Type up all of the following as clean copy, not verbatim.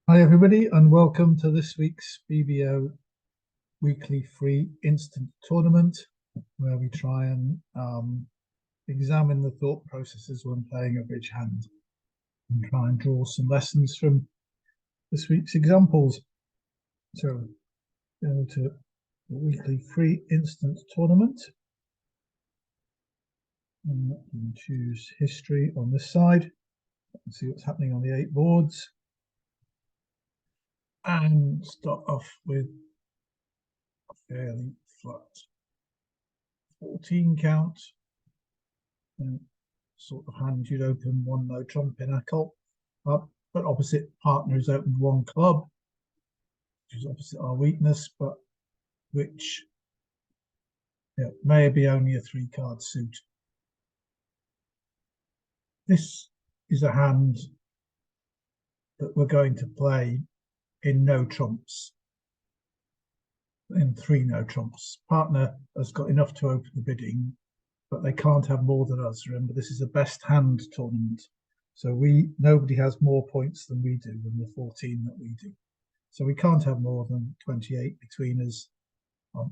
Hi everybody and welcome to this week's BBO weekly free instant tournament where we try and examine the thought processes when playing a bridge hand and try and draw some lessons from this week's examples. So go to the weekly free instant tournament and choose history on this side and see what's happening on the 8 boards. And start off with a fairly flat 14 count. And sort of hand you'd open one no trump in a call, but opposite partner has opened one club, which is opposite our weakness, but which may be only a 3-card suit. This is a hand that we're going to play in no trumps, in 3 no trumps. Partner has got enough to open the bidding, but they can't have more than us. Remember, this is a best hand tournament. So nobody has more points than we do, than the 14 that we do. So we can't have more than 28 between us, and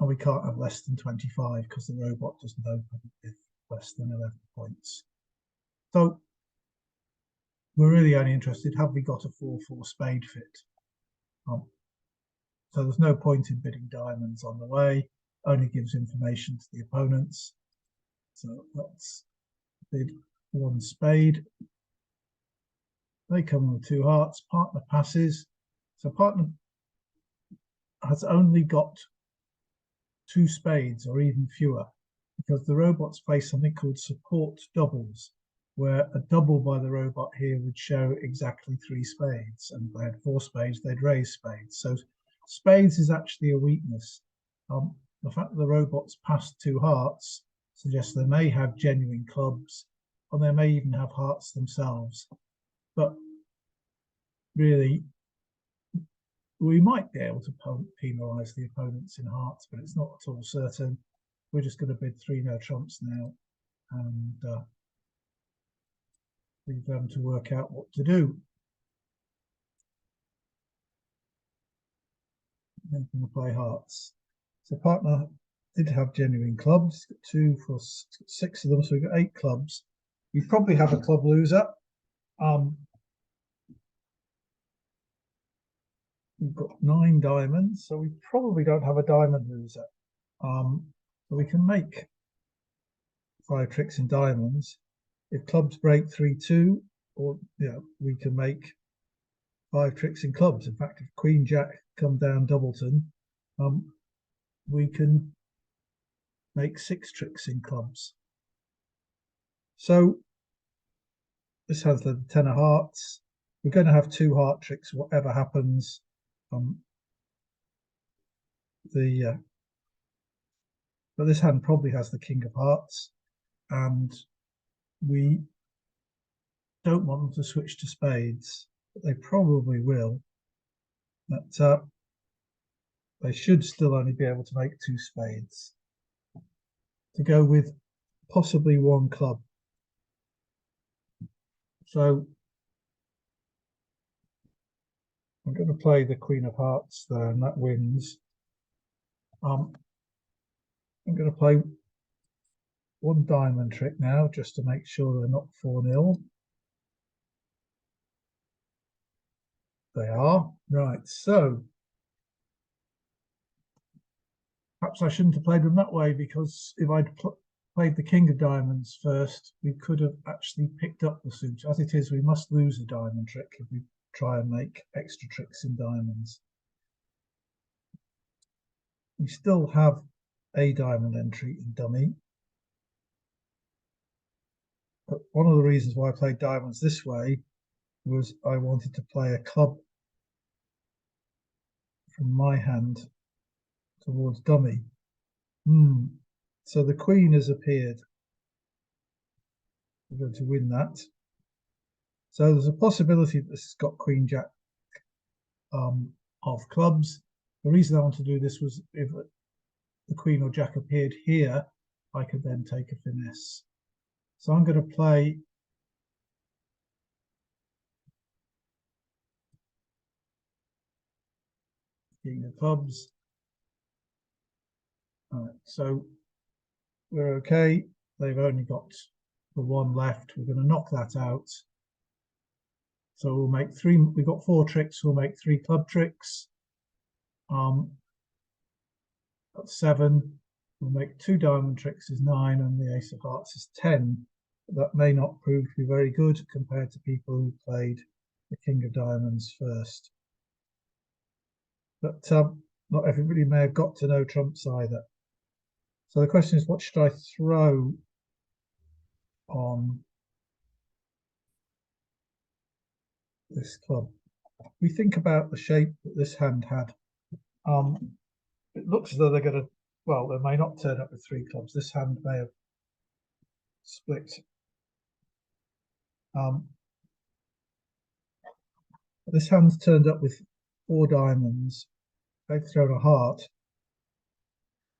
we can't have less than 25 because the robot doesn't open with less than 11 points. So we're really only interested, have we got a 4-4 spade fit? So there's no point in bidding diamonds on the way, only gives information to the opponents. So let's bid 1 spade. They come with 2 hearts, partner passes. So partner has only got 2 spades or even fewer, because the robots play something called support doubles, where a double by the robot here would show exactly 3 spades, and if they had 4 spades, they'd raise spades. So spades is actually a weakness. The fact that the robots passed 2 hearts suggests they may have genuine clubs, or they may even have hearts themselves. But really, we might be able to penalise the opponents in hearts, but it's not at all certain. We're just going to bid 3 no trumps now, and leave them to work out what to do. They're going to play hearts. So partner did have genuine clubs, 2 for 6 of them, so we've got 8 clubs. We probably have a club loser. We've got 9 diamonds, so we probably don't have a diamond loser. So we can make 5 tricks in diamonds. If clubs break 3-2, or we can make 5 tricks in clubs. In fact, if Queen Jack come down Doubleton, we can make 6 tricks in clubs. So this has the 10 of hearts. We're going to have 2 heart tricks, whatever happens. But this hand probably has the king of hearts, and we don't want them to switch to spades, but they probably will. But they should still only be able to make 2 spades to go with possibly 1 club. So I'm going to play the queen of hearts there, and that wins. I'm going to play 1 diamond trick now, just to make sure they're not 4-0. They are. Right, so perhaps I shouldn't have played them that way, because if I'd played the king of diamonds first, we could have actually picked up the suit. As it is, we must lose a diamond trick if we try and make extra tricks in diamonds. We still have a diamond entry in dummy. But one of the reasons why I played diamonds this way was I wanted to play a club from my hand towards dummy. So the queen has appeared. We're going to win that. So there's a possibility that this has got Queen Jack of clubs. The reason I want to do this was if the Queen or Jack appeared here, I could then take a finesse. So I'm going to play king of clubs. All right, so we're okay. They've only got the one left. We're going to knock that out. So we'll make three. We've got 4 tricks. We'll make 3 club tricks. That's 7. We'll make 2 diamond tricks is 9, and the ace of hearts is 10. That may not prove to be very good compared to people who played the king of diamonds first. But not everybody may have got to know trumps either. So the question is, what should I throw on this club? We think about the shape that this hand had. It looks as though they're going to, well, they may not turn up with 3 clubs. This hand may have split. This hand's turned up with 4 diamonds. They've thrown a heart.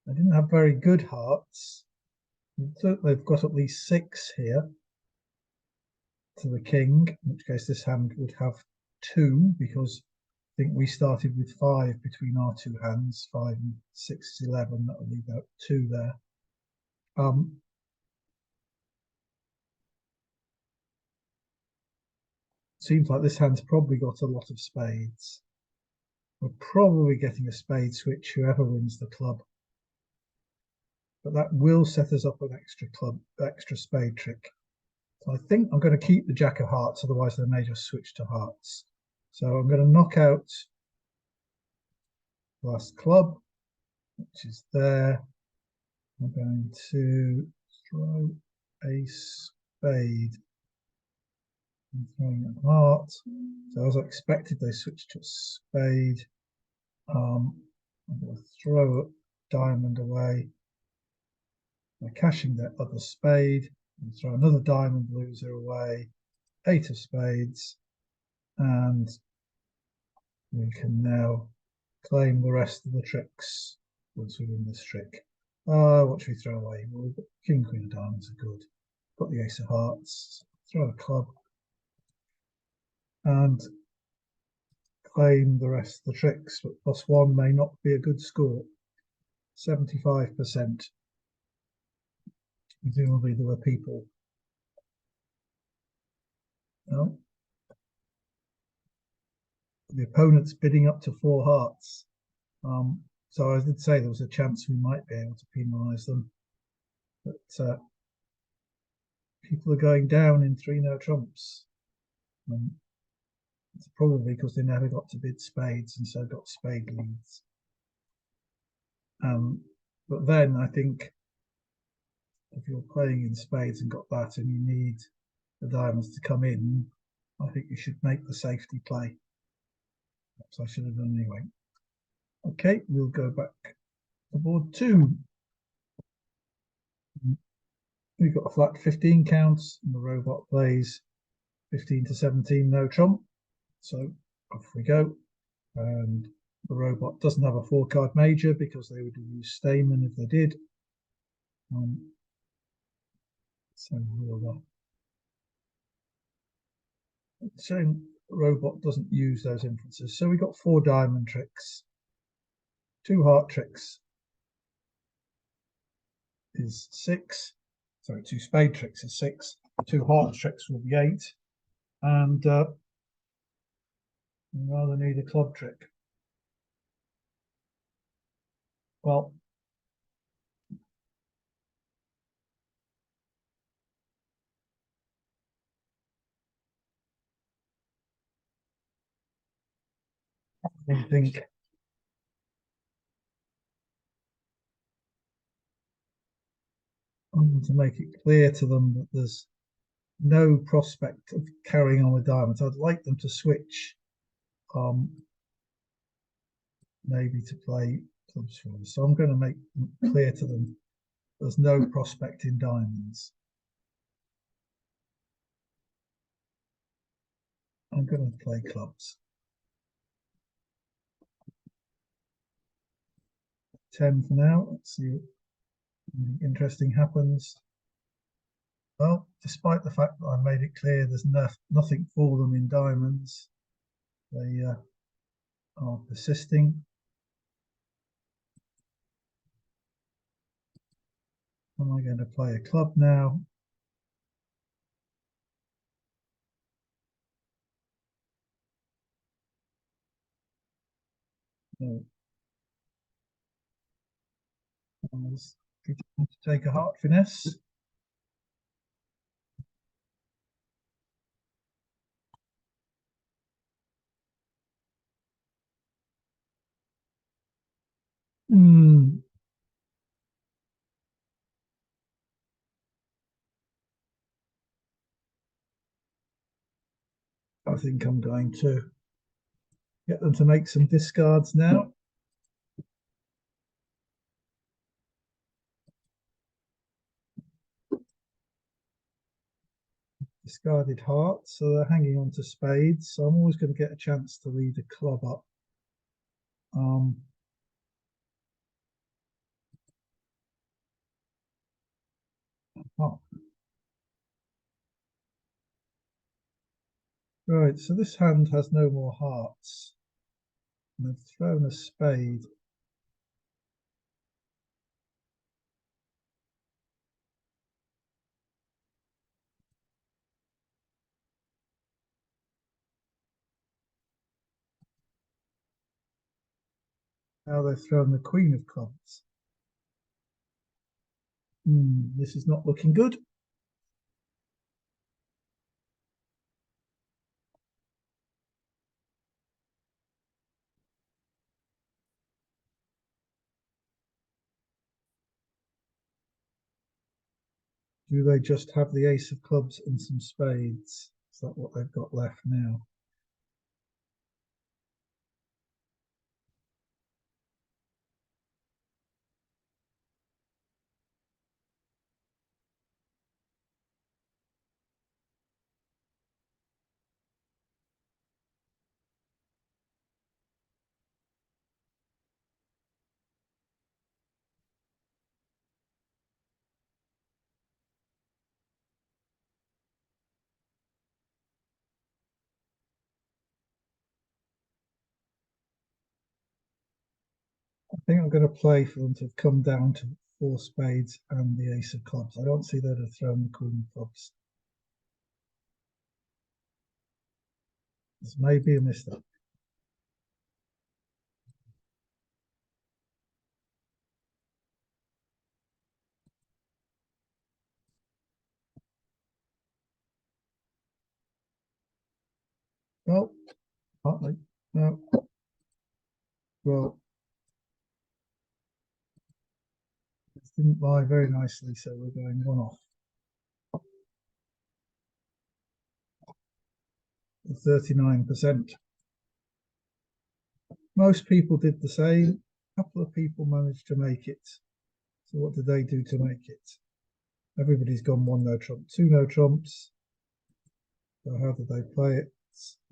They didn't have very good hearts. They've got at least 6 here to the king, in which case this hand would have 2, because I think we started with 5 between our 2 hands. 5 and 6 is 11. That would leave out 2 there. Seems like this hand's probably got a lot of spades. We're probably getting a spade switch, whoever wins the club. But that will set us up an extra spade trick. So I think I'm going to keep the jack of hearts, otherwise they may just switch to hearts. So I'm going to knock out last club, which is there. I'm going to throw a spade. I'm throwing a heart. So as I expected, they switched to a spade. I'm going to throw a diamond away. They're cashing their other spade. And throw another diamond loser away. 8 of spades. And we can now claim the rest of the tricks once we win this trick. What should we throw away? Well, we've got king, queen of diamonds are good. Got the ace of hearts. Throw a club. And claim the rest of the tricks, but +1 may not be a good score. 75%. Presumably there were people. No. The opponent's bidding up to 4 hearts. So I did say there was a chance we might be able to penalise them. But people are going down in 3 no trumps. It's probably because they never got to bid spades and so got spade leads. But then I think if you're playing in spades and got that and you need the diamonds to come in, I think you should make the safety play. Perhaps I should have done anyway. Okay, we'll go back to board 2. We've got a flat 15 counts and the robot plays 15 to 17 no trump. So off we go. And the robot doesn't have a 4-card major because they would use Stayman if they did. So we'll shame the robot doesn't use those inferences. So we got 4 diamond tricks. 2 heart tricks is 6. Sorry, 2 spade tricks is 6. 2 heart tricks will be 8. And we rather need a club trick. Well, I think I want to make it clear to them that there's no prospect of carrying on with diamonds. I'd like them to switch maybe to play clubs for us. So I'm going to make clear to them there's no prospect in diamonds. I'm going to play clubs. 10 for now. Let's see what interesting happens. Well, despite the fact that I made it clear there's nothing for them in diamonds, they are persisting. Am I going to play a club now? No. I was pretending to take a heart finesse. I think I'm going to get them to make some discards now. Discarded hearts, so they're hanging on to spades. So I'm always going to get a chance to lead a club up. Oh. Right, so this hand has no more hearts. And they've thrown a spade. Now they've thrown the queen of clubs. This is not looking good. Do they just have the ace of clubs and some spades? Is that what they've got left now? I think I'm going to play for them to come down to 4 spades and the ace of clubs. I don't see they'd have thrown the queen of clubs. This may be a mistake. Well, partly. No. Well, this didn't lie very nicely, so we're going 1 off. 39%. Most people did the same. A couple of people managed to make it. So what did they do to make it? Everybody's gone 1 no trump, 2 no trumps. So how did they play it?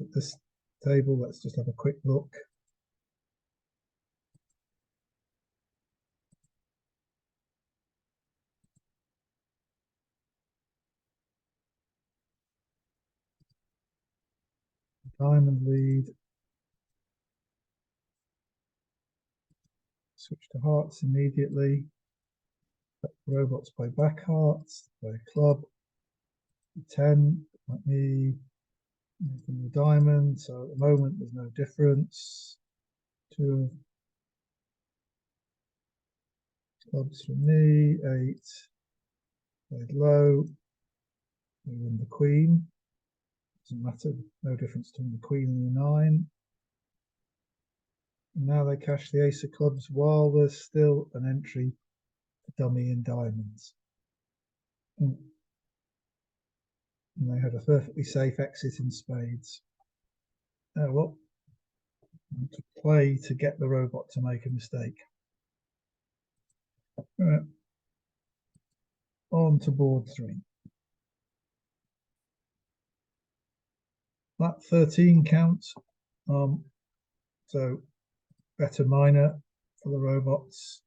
At this table, let's just have a quick look. Diamond lead. Switch to hearts immediately. Robots play back hearts, play a club. 10, like me, making the diamond. So at the moment, there's no difference. 2 clubs from me, 8. Played low. We win the queen. Doesn't matter, no difference between the queen and the 9. And now they cash the ace of clubs while there's still an entry for dummy in diamonds. And they had a perfectly safe exit in spades. Oh well, to play to get the robot to make a mistake. Right. On to board 3. That 13 counts. So better minor for the robots.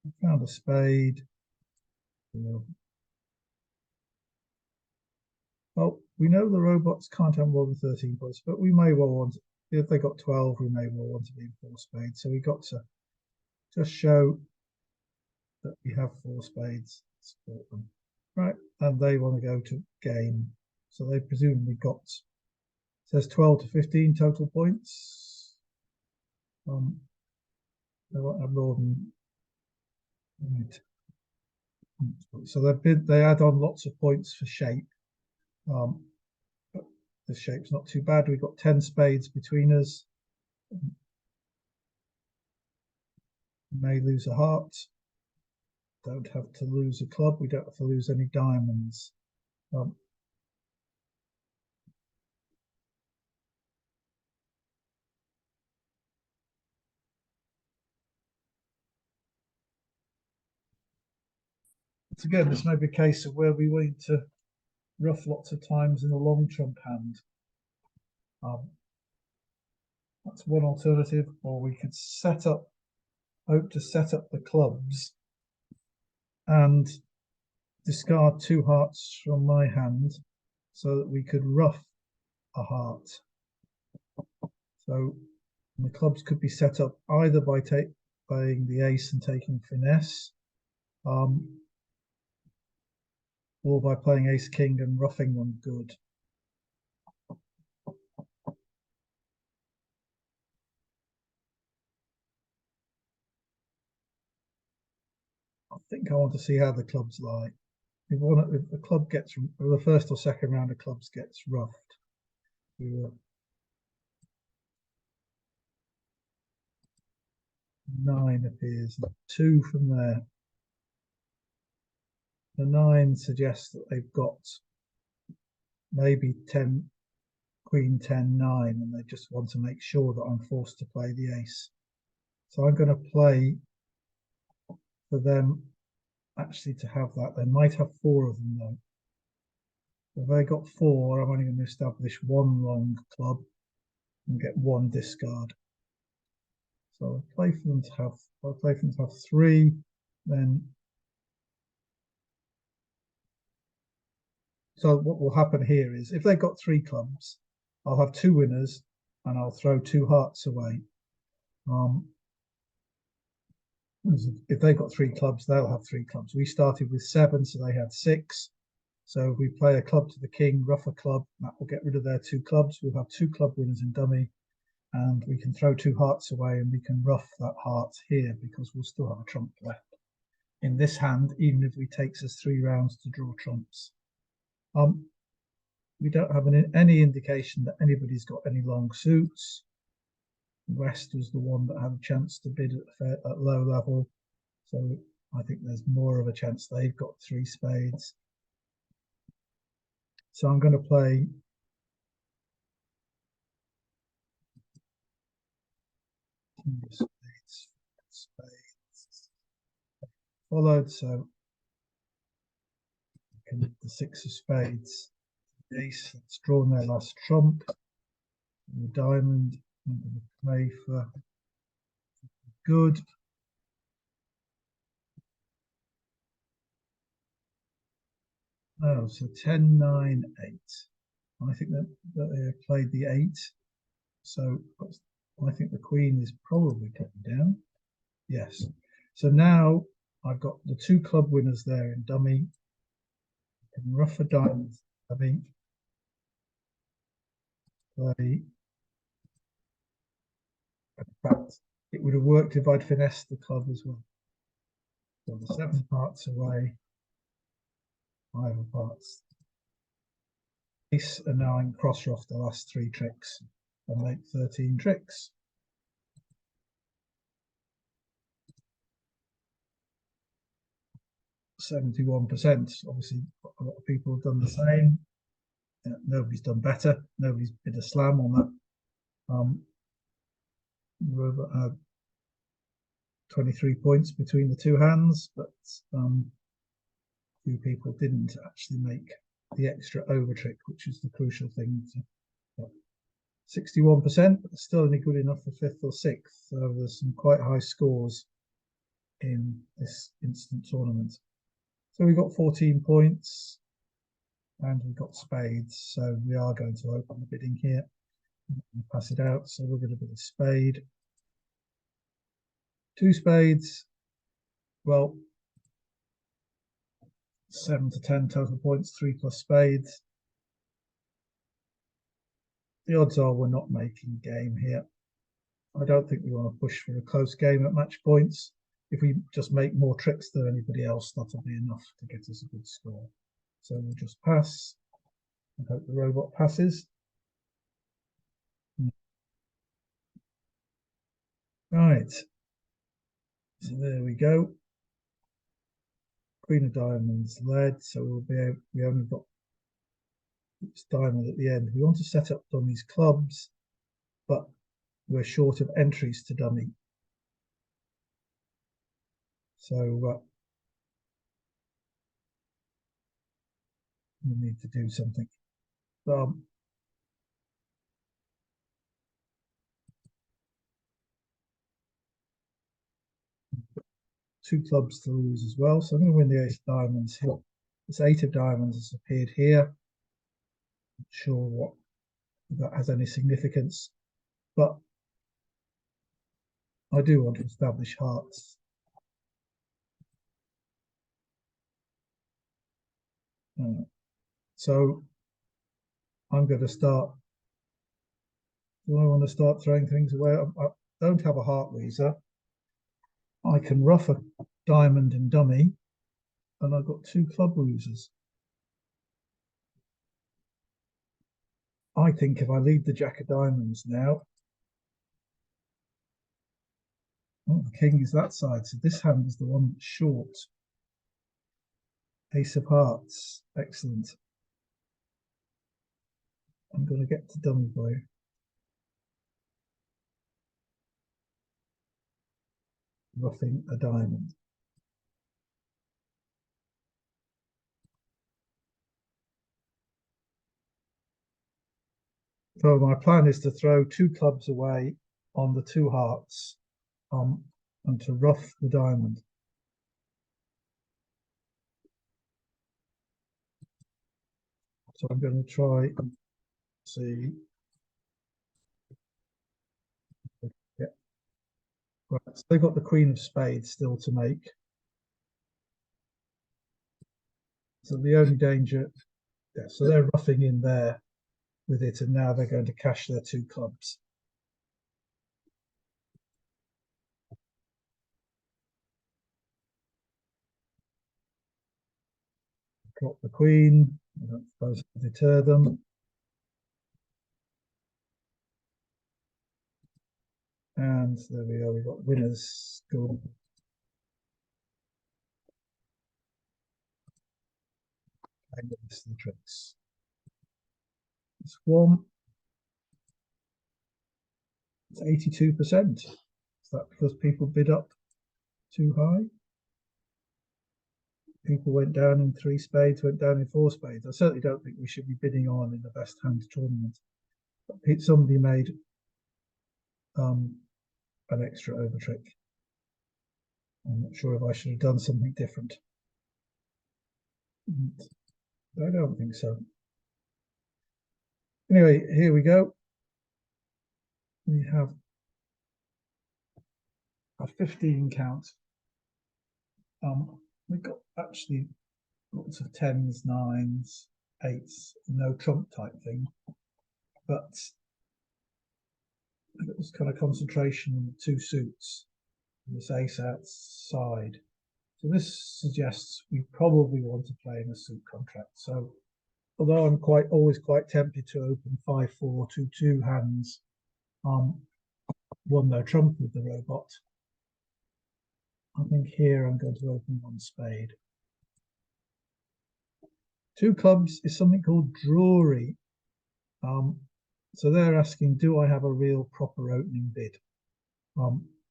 I found a spade. Well, we know the robots can't have more than 13 points, but we may well want, if they got 12, we may well want to be in 4 spades. So we got to just show that we have 4 spades to support them. Right, and they want to go to game. So they presumably got, says 12 to 15 total points. They won't have more than, right. So they add on lots of points for shape. But the shape's not too bad. We've got 10 spades between us. May lose a heart. Don't have to lose a club. We don't have to lose any diamonds. Again, this may be a case of where we want to ruff lots of times in a long trump hand. That's one alternative, or we could hope to set up the clubs and discard 2 hearts from my hand so that we could ruff a heart. So the clubs could be set up either by playing the ace and taking finesse, or by playing ace king and roughing them good. I think I want to see how the clubs lie. If the club gets, or the first or second round of clubs gets roughed, we will. 9 appears, 2 from there. The 9 suggests that they've got maybe 10, queen 10, 9, and they just want to make sure that I'm forced to play the ace. So I'm going to play for them actually to have that. They might have 4 of them though. If they got 4, I'm only going to establish 1 long club and get 1 discard. So I'll play for them to have 3, then. So what will happen here is if they've got 3 clubs, I'll have 2 winners and I'll throw 2 hearts away. If they've got 3 clubs, they'll have 3 clubs. We started with 7, so they had 6. So if we play a club to the king, rough a club, that will get rid of their 2 clubs. We'll have 2 club winners in dummy, and we can throw 2 hearts away and we can rough that heart here because we'll still have a trump left in this hand, even if it takes us 3 rounds to draw trumps. We don't have any indication that anybody's got any long suits. West was the one that had a chance to bid at low level, so I think there's more of a chance they've got 3 spades. So I'm going to play spades followed, so the 6 of spades, the ace that's drawn their last trump, and the diamond. I'm going to play for good. Oh, so 10, 9, 8. I think that they played the 8. So I think the queen is probably taken down. Yes. So now I've got the 2 club winners there in dummy. I can rough a diamond dummy. Play. In fact, it would have worked if I'd finessed the club as well. So the 7 parts away. 5 of hearts. Ace, and now I'm cross off the last 3 tricks and make 13 tricks. %. Obviously, a lot of people have done the same. Nobody's done better. Nobody's bid a slam on that. Robert had 23 points between the 2 hands, but few people didn't actually make the extra over trick, which is the crucial thing. 61%, but still only good enough for 5th or 6th. So there's some quite high scores in this instant tournament. So we got 14 points and we've got spades. So we are going to open the bidding here and pass it out. So we're going to bid a spade. 2 spades. Well, 7 to 10 total points, 3 plus spades. The odds are we're not making game here. I don't think we want to push for a close game at match points. If we just make more tricks than anybody else, that'll be enough to get us a good score. So we'll just pass and hope the robot passes. Right. So there we go. Queen of diamonds led, so we only got this diamond at the end. We want to set up dummy's clubs, but we're short of entries to dummy. So we need to do something. Two clubs to lose as well. So I'm going to win the ace of diamonds here. This 8 of diamonds has appeared here. Not sure what that has any significance, but I do want to establish hearts. So I'm going to start. Do I want to start throwing things away? I don't have a heart Weezer. I can ruff a diamond in dummy, and I've got 2 club losers. I think if I lead the jack of diamonds now, oh, the king is that side, so this hand is the one that's short. Ace of hearts, excellent. I'm going to get to dummy boy. Ruffing a diamond. So my plan is to throw 2 clubs away on the 2 hearts and to ruff the diamond. So I'm going to try and see. Yeah. Right, so they've got the queen of spades still to make. So the only danger, yeah, so they're ruffing in there with it, and now they're going to cash their 2 clubs. Drop the queen. I don't suppose to deter them. And there we go. We've got winners score. And this the tricks. This one. It's 82%. Is that because people bid up too high? People went down in 3 spades, went down in 4 spades. I certainly don't think we should be bidding on in the best hand tournament. But somebody made an extra over trick. I'm not sure if I should have done something different. I don't think so. Anyway, here we go. We have a 15 count. We've got actually lots of 10s, 9s, 8s, no trump type thing. But it was kind of concentration on the 2 suits, this ace outside. So this suggests we probably want to play in a suit contract. So although I'm always quite tempted to open 5-4, 2-2 hands, one no trump with the robot, I think here I'm going to open 1 spade. 2 clubs is something called drawery. So they're asking, do I have a real proper opening bid?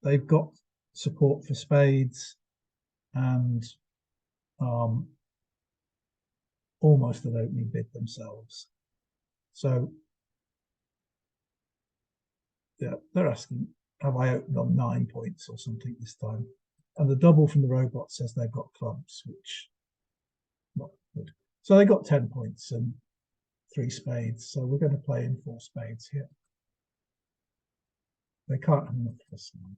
They've got support for spades and almost an opening bid themselves. So yeah, they're asking, have I opened on 9 points or something this time? And the double from the robot says they've got clubs, which not good. So they got 10 points and 3 spades. So we're going to play in 4 spades here. They can't have enough for some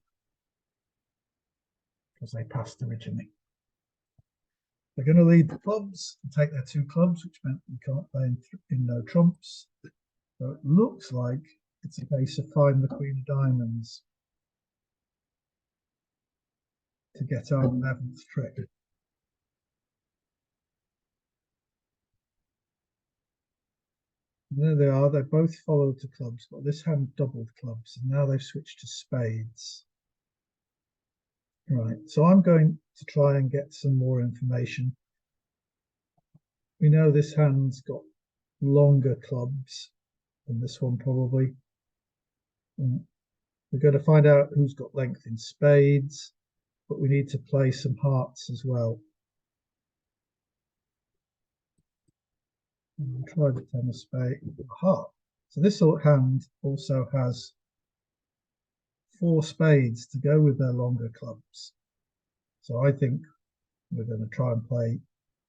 because they passed originally. They're going to lead the clubs and take their 2 clubs, which meant we can't play in no trumps. So it looks like it's a case of find the Queen of Diamonds to get our 11th trick. There they are. They both followed to clubs, but this hand doubled clubs, and now they've switched to spades. Right, so I'm going to try and get some more information. We know this hand's got longer clubs than this one probably. And we're going to find out who's got length in spades, but we need to play some hearts as well. We'll try the 10 of spades, heart. So this hand also has 4 spades to go with their longer clubs. So I think we're going to try and play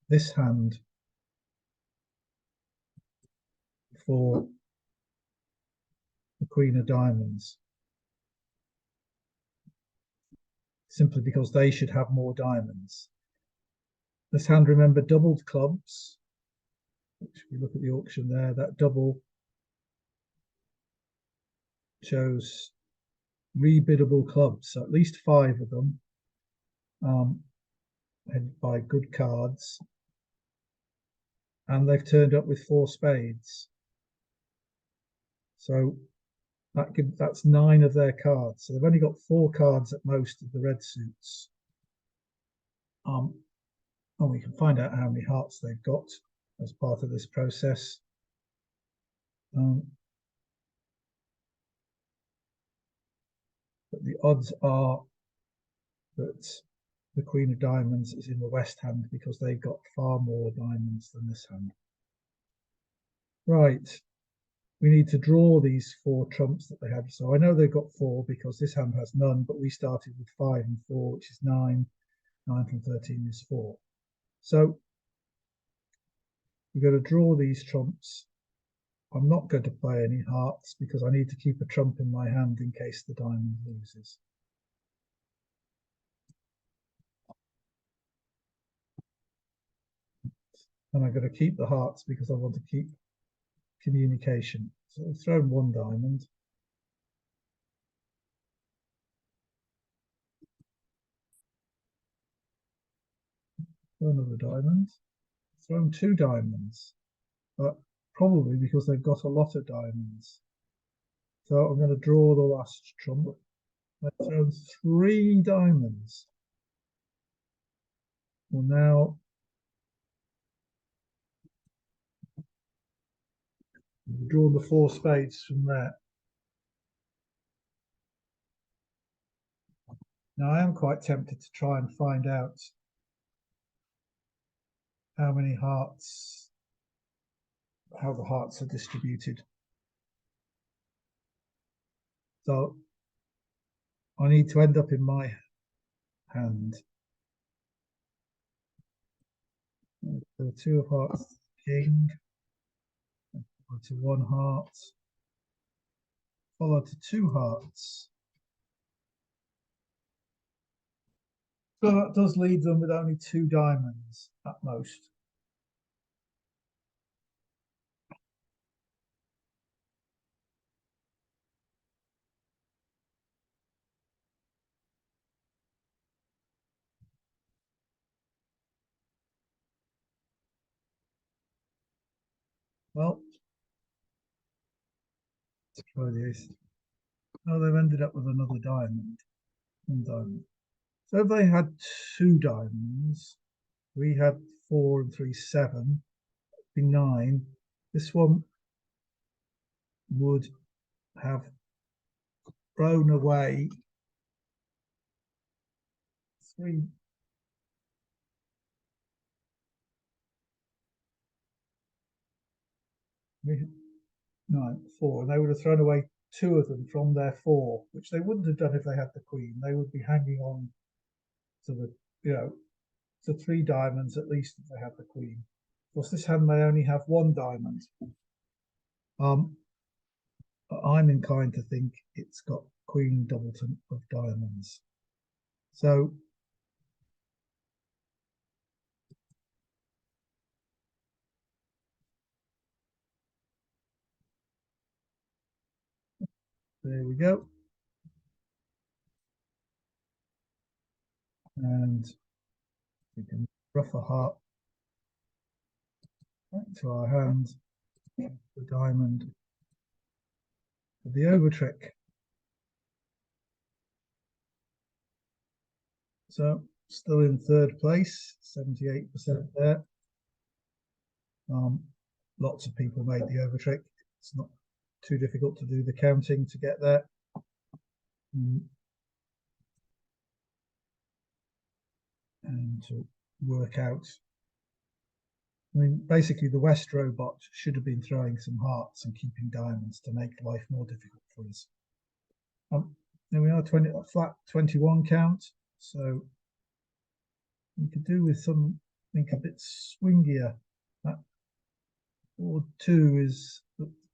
this hand for the Queen of Diamonds, simply because they should have more diamonds. This hand, remember, doubled clubs, which if we look at the auction there, that double shows rebiddable clubs, so at least 5 of them headed by good cards, and they've turned up with 4 spades. So that's 9 of their cards. So they've only got 4 cards at most of the red suits. And we can find out how many hearts they've got as part of this process. But the odds are that the Queen of Diamonds is in the West hand because they've got far more diamonds than this hand. Right, we need to draw these 4 trumps that they have. So I know they've got 4 because this hand has none, but we started with 5 and 4, which is 9. 9 from 13 is 4. So we're going to draw these trumps. I'm not going to play any hearts because I need to keep a trump in my hand in case the diamond loses. And I'm going to keep the hearts because I want to keep communication. So I've thrown 1 diamond. Throw another diamond. Thrown 2 diamonds. But probably because they've got a lot of diamonds. So I'm going to draw the last trump. I've thrown 3 diamonds. Well, now draw the 4 spades from there. Now I am quite tempted to try and find out how many hearts, how the hearts are distributed. So I need to end up in my hand. The 2 of hearts, king, followed to 1 heart, followed to 2 hearts. So that does leave them with only 2 diamonds at most. Well, let's try the ace. Oh, they've ended up with another diamond. 1 diamond. So if they had 2 diamonds, we had 4 and 3, 7, be 9. This one would have thrown away 3. No, 4. And they would have thrown away 2 of them from their 4, which they wouldn't have done if they had the queen. They would be hanging on to the, to 3 diamonds at least if they had the queen. Of course, this hand may only have 1 diamond. I'm inclined to think it's got Queen Doubleton of diamonds. So There we go. And we can ruff a heart back to our hand, the diamond for the over trick. So still in third place, 78% there. Lots of people made the over trick. It's not too difficult to do the counting to get there. And to work out. I mean, basically the West robot should have been throwing some hearts and keeping diamonds to make life more difficult for us. There we are, 20, a flat 21 count. So we could do with something a bit swingier. That 4-2 is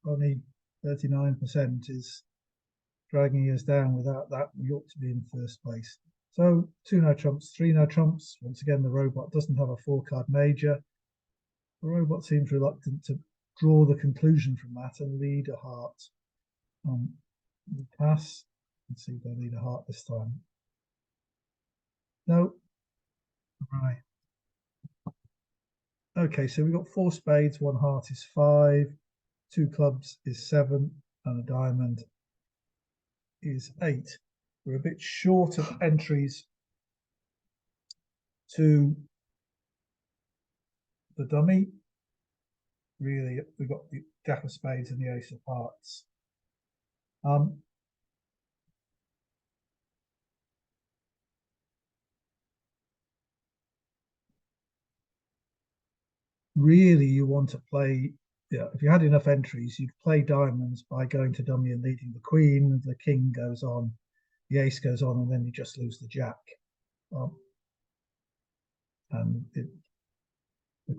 only 39% is dragging us down. Without that, we ought to be in first place. So 2 no trumps, 3 no trumps. Once again, the robot doesn't have a 4-card major. The robot seems reluctant to draw the conclusion from that and lead a heart. We pass. Let's see if they lead a heart this time. No. Right. Okay, so we've got 4 spades, 1 heart is 5, 2 clubs is 7, and a diamond is 8. We're a bit short of entries to the dummy. Really, we've got the Jack of Spades and the Ace of Hearts. Really, you want to play, if you had enough entries, you'd play diamonds by going to dummy and leading the queen, the king goes on, the ace goes on, and then you just lose the jack. And the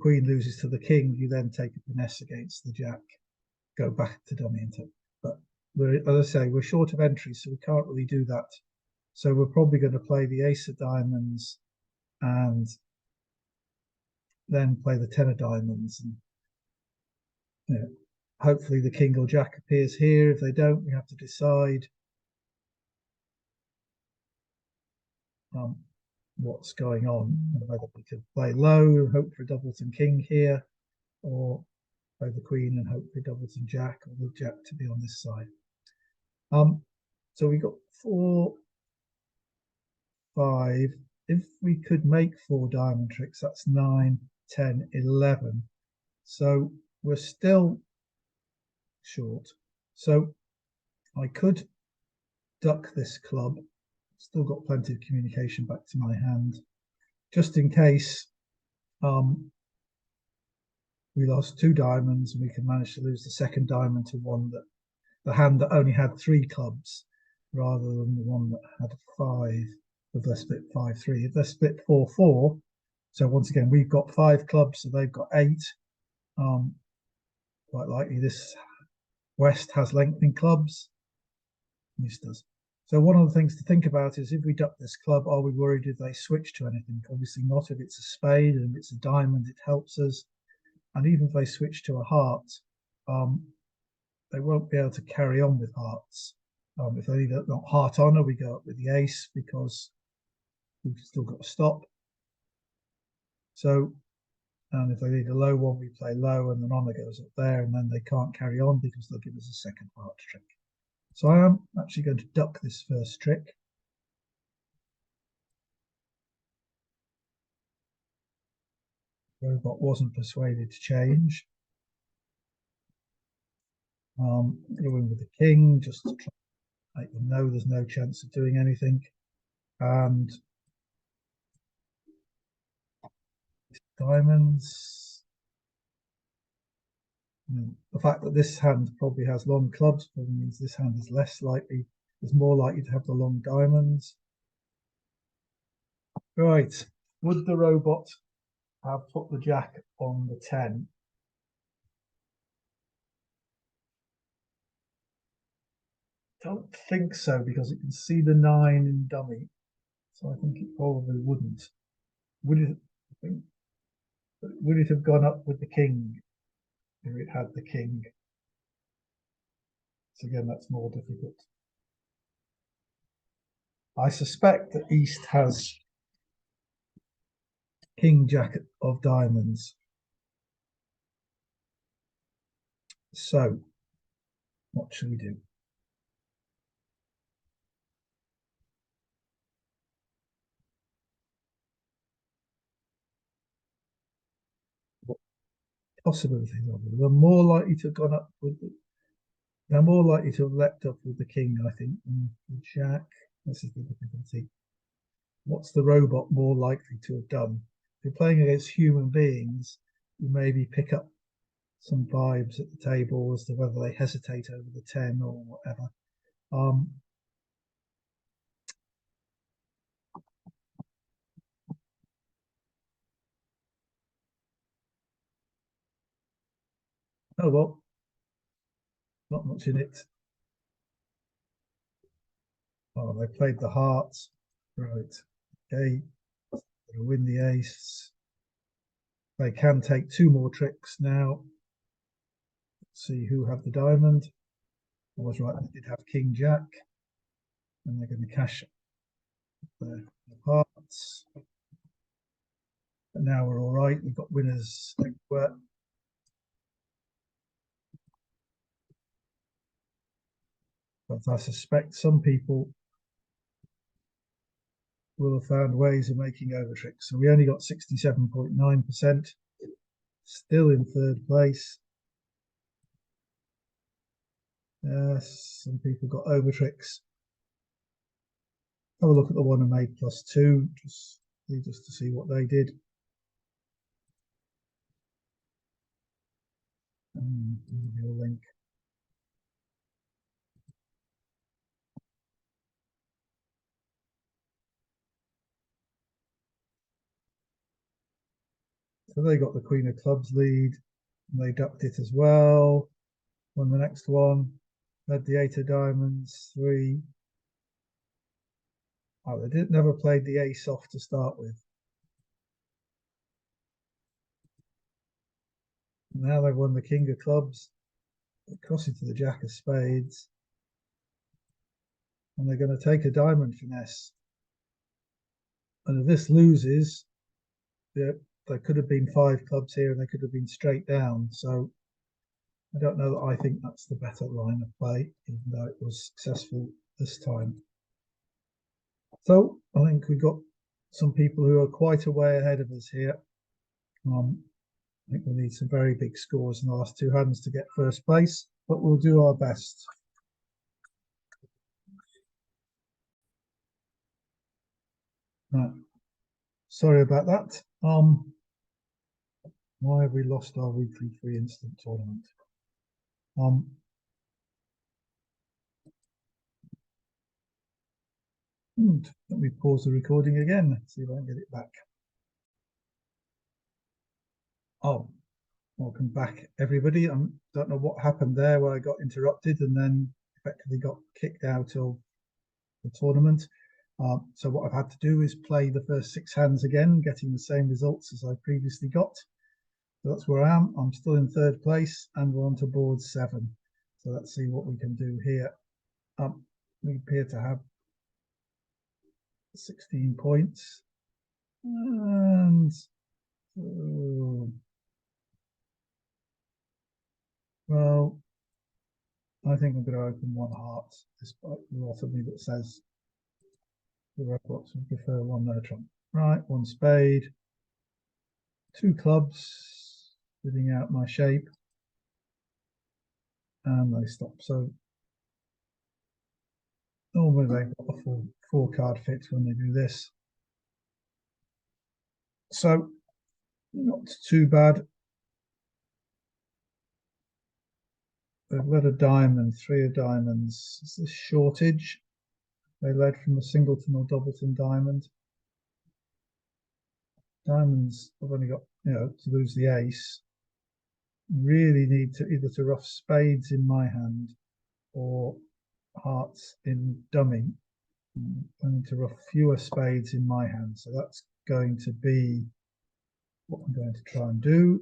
queen loses to the king, you then take a finesse against the jack, go back to dummy and take. But as I say, we're short of entries, so we can't really do that. So we're probably going to play the ace of diamonds and then play the 10 of diamonds. And hopefully the king or jack appears here. If they don't, we have to decide what's going on, and whether we could play low, hope for a doubleton king here, or play the queen and hope for a doubleton jack, or the jack to be on this side. So we got 4, 5. If we could make 4 diamond tricks, that's 9, 10, 11. So we're still short. So I could duck this club. Still got plenty of communication back to my hand, just in case we lost 2 diamonds and we can manage to lose the second diamond to one that the hand that only had 3 clubs rather than the one that had 5. If they're split 5-3, if they're split 4-4, so once again we've got 5 clubs, so they've got 8. Quite likely this West has lengthening clubs. This does. So one of the things to think about is, if we duck this club, are we worried if they switch to anything? Obviously not. If it's a spade and if it's a diamond, it helps us. And even if they switch to a heart, they won't be able to carry on with hearts. If they leave not heart honor, we go up with the ace because we've still got to stop. So, and if they leave a low one, we play low, and then honor goes up there, and then they can't carry on because they'll give us a second heart trick. So I am actually going to duck this first trick. Robot wasn't persuaded to change. Go in with the king just to try to make them know there's no chance of doing anything. And diamonds. The fact that this hand probably has long clubs probably means this hand is more likely to have the long diamonds. Right, would the robot have put the jack on the 10? Don't think so, because it can see the 9 in dummy. So I think it probably wouldn't. Would it have gone up with the king if it had the king? So again, that's more difficult. I suspect that East has King Jack of diamonds. So, what should we do? What possibilities are there? They're more likely to have gone up with they're more likely to have leapt up with the king, I think, than the jack. This is the difficulty. What's the robot more likely to have done? If you're playing against human beings, you maybe pick up some vibes at the table as to whether they hesitate over the 10 or whatever. Oh well, not much in it. Oh, they played the hearts. Right. Okay. They win the ace. They can take 2 more tricks now. Let's see who have the diamond. I was right, they did have King Jack. And they're going to cash their hearts. But now we're all right. We've got winners everywhere. But I suspect some people will have found ways of making over tricks. So we only got 67.9%. Still in third place. Yes, some people got over tricks. Have a look at the one who made +2, just to see what they did. Your link. So they got the Queen of Clubs lead. And they ducked it as well. Won the next one. Had the 8 of diamonds, 3. Oh, they never played the ace off to start with. And now they've won the King of Clubs. They cross into the Jack of Spades. And they're going to take a diamond finesse. And if this loses, there could have been 5 clubs here and they could have been straight down. So I don't know that I think that's the better line of play, even though it was successful this time. So I think we've got some people who are quite a way ahead of us here. I think we need some very big scores in the last 2 hands to get first place, but we'll do our best. Sorry about that. Why have we lost our weekly free instant tournament? Let me pause the recording again, see if I can get it back. Oh, welcome back, everybody. I don't know what happened there where I got interrupted and then effectively got kicked out of the tournament. So what I've had to do is play the first 6 hands again, getting the same results as I previously got. So that's where I am. I'm still in third place and we're on to board 7. So let's see what we can do here. We appear to have 16 points. And well, I think I'm going to open 1 heart, despite a lot of me that says the robots would prefer 1 no trump. Right, 1 spade, 2 clubs, fitting out my shape, and they stop. So normally they've got a full 4-card fit when they do this. So not too bad. They've led a diamond, 3 of diamonds. Is this shortage? They led from a singleton or doubleton diamond. Diamonds, I've only got, to lose the ace. Really need to either to rough spades in my hand or hearts in dummy. I need to rough fewer spades in my hand. So that's going to be what I'm going to try and do.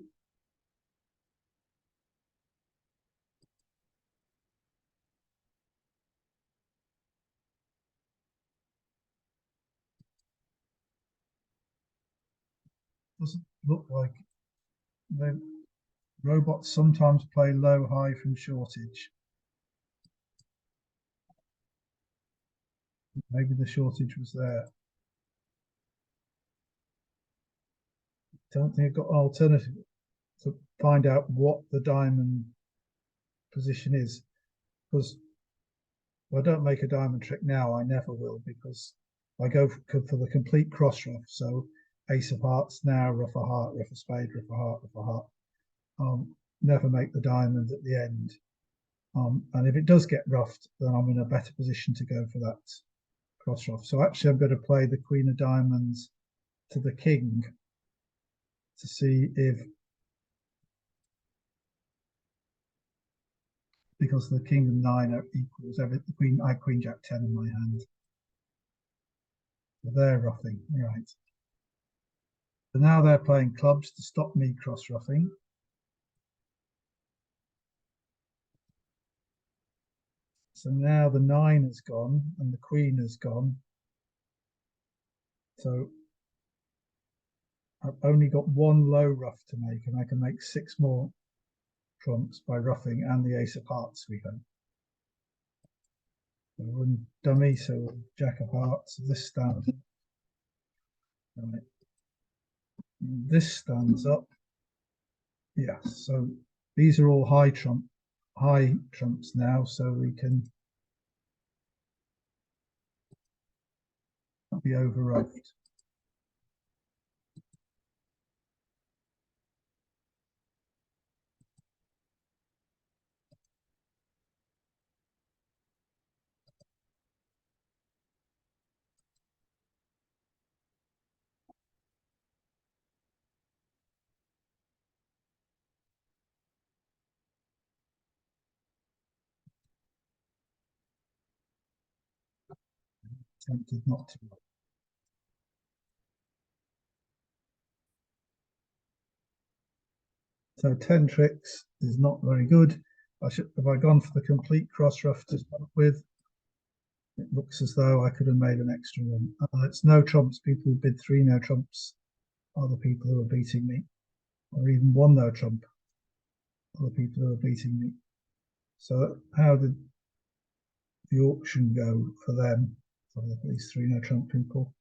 doesn't look like the robots sometimes play low high from shortage. Maybe the shortage was there. Don't think I've got an alternative to find out what the diamond position is, because if I don't make a diamond trick now, I never will, because I go for the complete cross ruff. So ace of hearts now, ruff a heart, ruff a spade, ruff a heart, ruff a heart. Never make the diamond at the end. And if it does get ruffed, then I'm in a better position to go for that cross ruff. So actually, I'm going to play the queen of diamonds to the king to see if, because the king and nine are equals, every the queen, I queen jack 10 in my hand. So they're ruffing, right. So now they're playing clubs to stop me cross ruffing. So now the 9 has gone and the queen has gone. So I've only got one low ruff to make, and I can make 6 more trumps by ruffing and the ace of hearts we have. So run dummy, so jack of hearts, this stands. Right. This stands up. Yeah, so these are all high trumps now, so we can not be over ruffed. Tempted not to. So 10 tricks is not very good. Have I gone for the complete cross ruff to start with? It looks as though I could have made an extra one. It's no trumps. People who bid 3 no trumps are the people who are beating me, or even 1 no trump are the people who are beating me. So how did the auction go for them, for these 3 no trump people?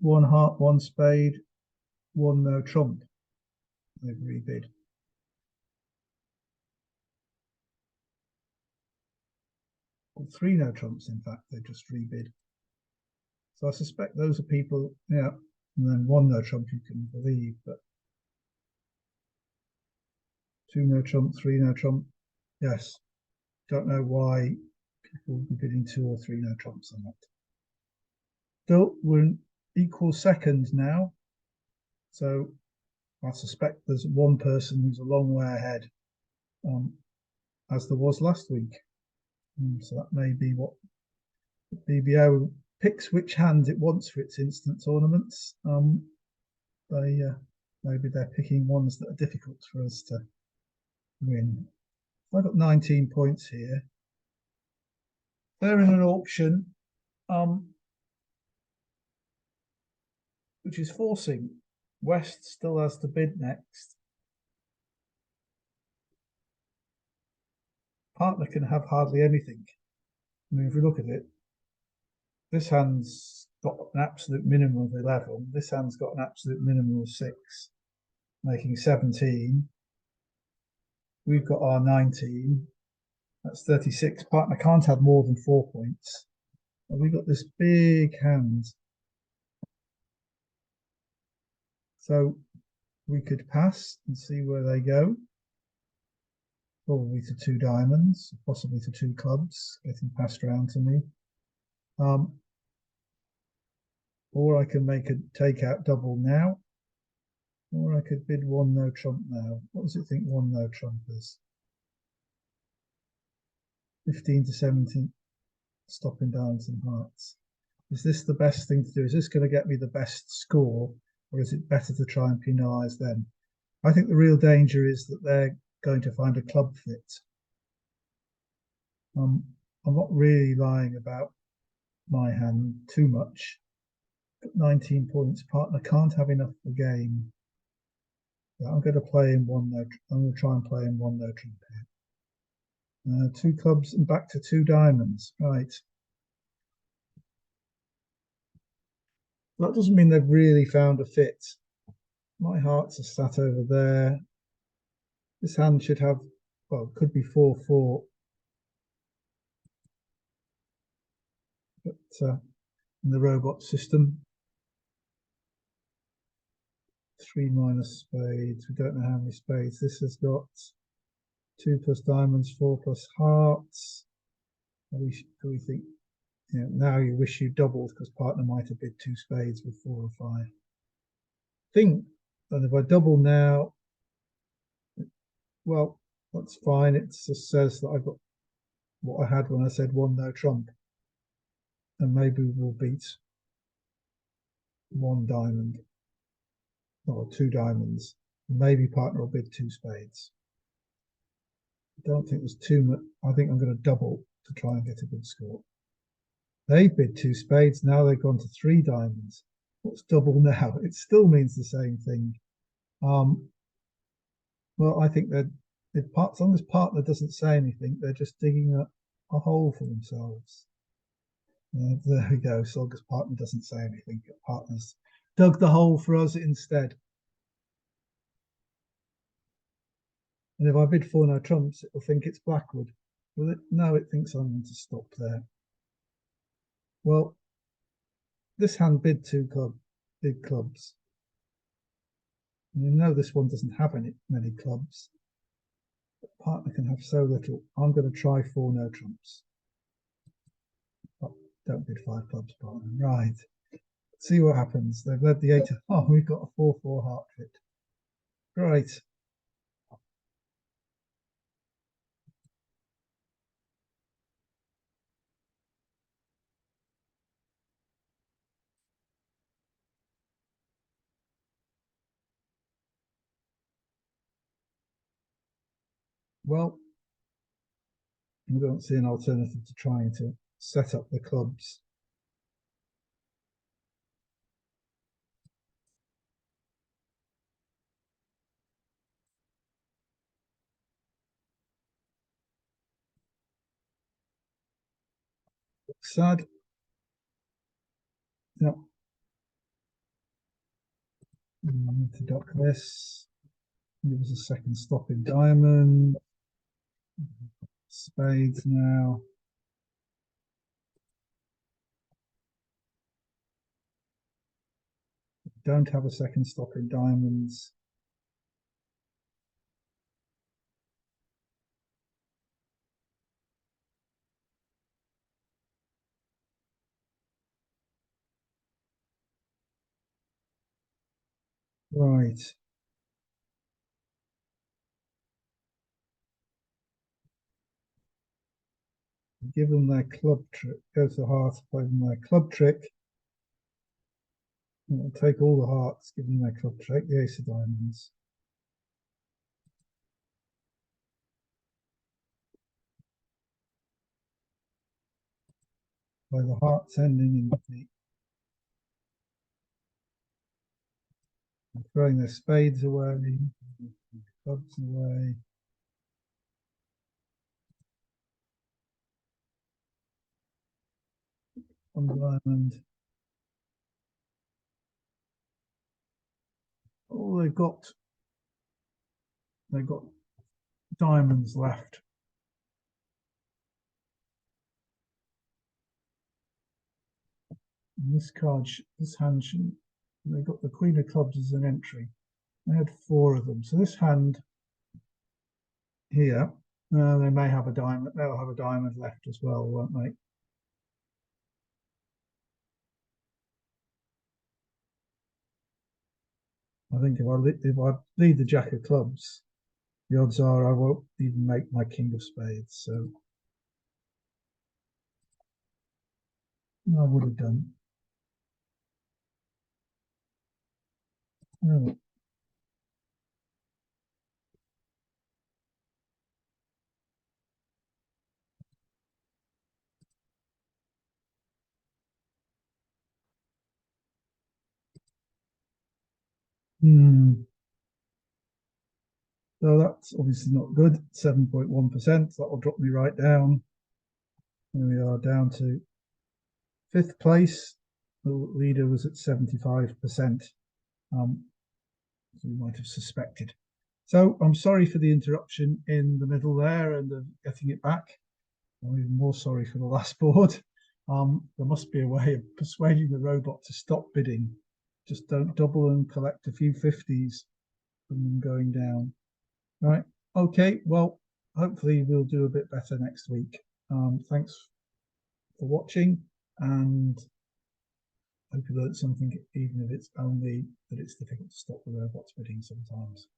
1 heart, 1 spade, 1 no trump. They've rebid. Well, 3 no trumps, in fact, they just rebid. So I suspect those are people, yeah, and then 1 no trump you can believe, but 2 no trump, 3 no trump, yes. Don't know why people will be bidding 2 or 3 no trumps on that. Still, we're in equal second now. So I suspect there's 1 person who's a long way ahead, as there was last week. So that may be what BBO picks which hand it wants for its instant tournaments. Maybe they're picking ones that are difficult for us to win. I've got 19 points here. They're in an auction, which is forcing West still has to bid next. Partner can have hardly anything. I mean, if we look at it, this hand's got an absolute minimum of 11. This hand's got an absolute minimum of 6, making 17. We've got our 19. That's 36. Partner can't have more than 4 points. And we've got this big hand. So we could pass and see where they go. Probably to 2 diamonds, possibly to 2 clubs, getting passed around to me. Or I can make a takeout double now. Or I could bid 1 no trump now. What does it think 1 no trump is? 15 to 17, stopping diamonds and hearts. Is this the best thing to do? Is this going to get me the best score, or is it better to try and penalise them? I think the real danger is that they're going to find a club fit. I'm not really lying about my hand too much, Got 19 points. Partner can't have enough for game. Yeah, I'm going to play in one no. I'm going to try and play in one no trump here. Two clubs and back to two diamonds. Right. That doesn't mean they've really found a fit. My hearts are sat over there. This hand should have, well, it could be 4-4. But in the robot system, 3 minus spades. We don't know how many spades. This has got 2 plus diamonds, 4 plus hearts. Do we think, now you wish you doubled because partner might have bid 2 spades with 4 or 5. Think that if I double now, well, that's fine. It just says that I've got what I had when I said one no trump. And maybe we'll beat 1 diamond or 2 diamonds. Maybe partner will bid 2 spades. I don't think there's too much. I think I'm going to double to try and get a good score. They bid 2 spades. Now they've gone to 3 diamonds. What's double now? It still means the same thing. Well, I think that as long as partner doesn't say anything, they're just digging a hole for themselves. There we go. So long as partner doesn't say anything, partner's dug the hole for us instead. And if I bid 4 no trumps, it'll think it's Blackwood. Will it? No, it thinks I'm going to stop there. Well, this hand bid 2 big clubs. And you know this one doesn't have many clubs. But partner can have so little. I'm going to try 4 no trumps. Oh, don't bid 5 clubs, partner. Right. Let's see what happens. They've led the 8. Oh, we've got a 4-4 heart fit. Right. Well, we don't see an alternative to trying to set up the clubs. Looks sad. Yeah. I need to duck this. Give us a second stop in diamond. Spades now. Don't have a second stop in diamonds. Right. Give them their club trick. Go to the heart, play them their club trick. Take all the hearts, give them their club trick, the ace of diamonds. By the hearts ending in the throwing their spades away, clubs away. On the diamond. Oh, they've got diamonds left. And this card, this hand, they got the Queen of Clubs as an entry. They had 4 of them. So this hand here, they may have a diamond. They'll have a diamond left as well, won't they? I think if I lead the Jack of Clubs, the odds are I won't even make my King of Spades. So I would have done. Oh, So that's obviously not good. 7.1%. That will drop me right down. Here we are down to 5th place. The leader was at 75%. As we might have suspected. So I'm sorry for the interruption in the middle there and getting it back. I'm even more sorry for the last board. There must be a way of persuading the robot to stop bidding. Just don't double and collect a few 50s from them going down. Right. Okay. Well, hopefully we'll do a bit better next week. Thanks for watching, and hope you learned something, even if it's only that it's difficult to stop the robots bidding sometimes.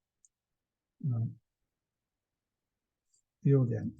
See you again.